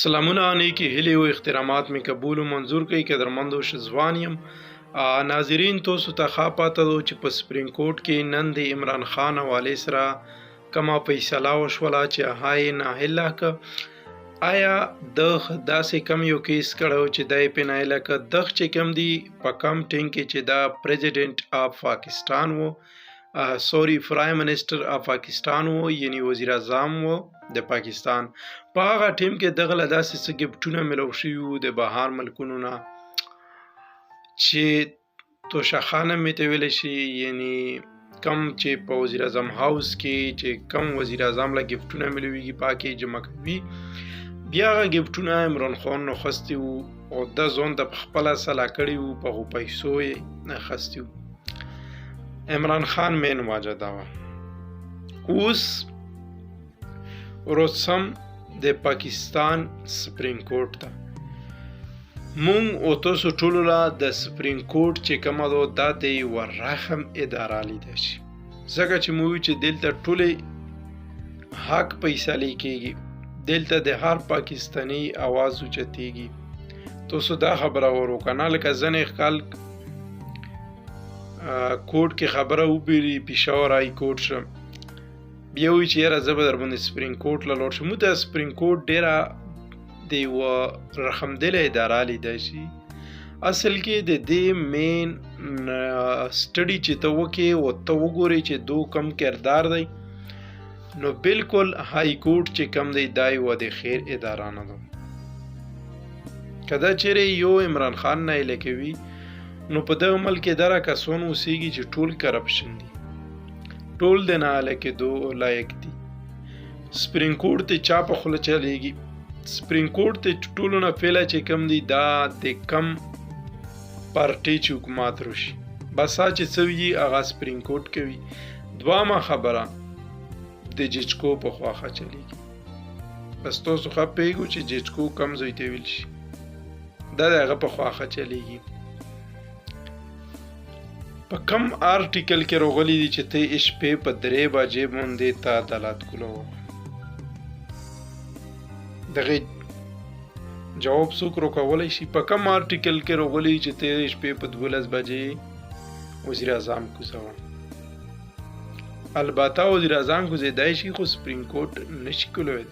سلامونه نیکی هیلې او احترامات می قبول و منظور کوي قدرمندو شزوان یم. ناظرین تاسو ته ښه پاته ده چې په سپرین کورټ کې نن د عمران خان حوالې سره کومه فیصله وشوله چې هغه یې ناهیله که. آیا دغ داسې کم یو کیس کړی و چې دی یې پې ناهیله که. دغ چې کوم دی په کم ټینګ کې چې دا پریزیډنټ اف پاکستان و، پرایم منسٹر اف پاکستان و، یعنی وزیر اعظم و د پاکستان. په هغه ټیم کې دغه له داسې څه ګفټونه میلاو شوي وو د بهر ملکونو نه چې توشخانه مې ته ویلی شي، یعنی کم چې په وزیر اعظم هاوس کې چې کم وزیر اعظم له ګفټونه میلاویږي په هغه کې جمع کوي. بیا هغه ګفټونه عمران خان اخیستي وو او ده ځان د پخپله سلا کړي وو، په هغو پیسو یې اخیستي وو. عمران خان مین واجه دا وه. اوس وروسم د پاکستان سپرین کورټ ته مونږ او تاسو ټولو له د سپرین کورټ چې کومه ده دا د یوه رحم اداره لیدی شي، ځکه چې موږ چې دلته ټولې حق فیصلې کېږي، دلته د هر پاکستاني اواز اوچتېږي. تاسو دا خبره وروکنه لکه ځینې خلک کورټ کې خبره وبیري پېښور های کورټ شم، بیا وایي چې یاره زه به درباندې سپرین کورټ له لاړ شم. موږ ته سپرین کورټ ډېره د یوه رحمدله اداره لیدی شي. اصل کې د دې مین سټډي چې ته وکې او ته وګورې چې دو کم کردار دی، نو بالکل های کورټ چې کم دی دا یوه د خیر اداره نه ده. که دا چیرې یو عمران خان ناهیله کوي نو په دغه ملک کې دغه کسان اوسېږي چې ټول کرپشن دي، ټول د ناهیله کېدو لایق دي. سپرین کورټ ته چا په خوله چلیږي؟ سپرین کورټ ته ټولو نه پهله چې کم دی دا د کم پارټۍ چې حکومت روشي، بس هغه چې څه وي هغه سپرین کورټ کوي. دویمه خبره د ججکو په خواښه چلیږي. بس تاسو ښه پوهېږو چې ججکو کم ځای ته ویل شي، دا د هغه په خواښه چلیږي. په کم آرټیکل کې راغلی دي چې ته شپې په 3 بجې باندې ته عدالت کولاوه. دغه جواب څوک راکولی شي؟ په کم آرټیکل کې راغلی چې ته شپې په 12 بجې وزیر اعظم کوزوه. البته وزیر اعظم کوزیدای شي خو سپرین کورټ نشي کولی.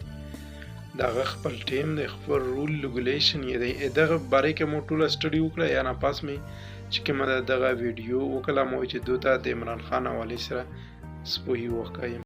دغه خپل ټیم دی، خپل رول ریګولیشن یې دی. دغه باره کې مو ټوله سټډي وکړه یا نه پاس مې چې کومه دغه ویډیو وکړه مو چې دوی ته د عمران خان حوالې سره سپوهي وښیم.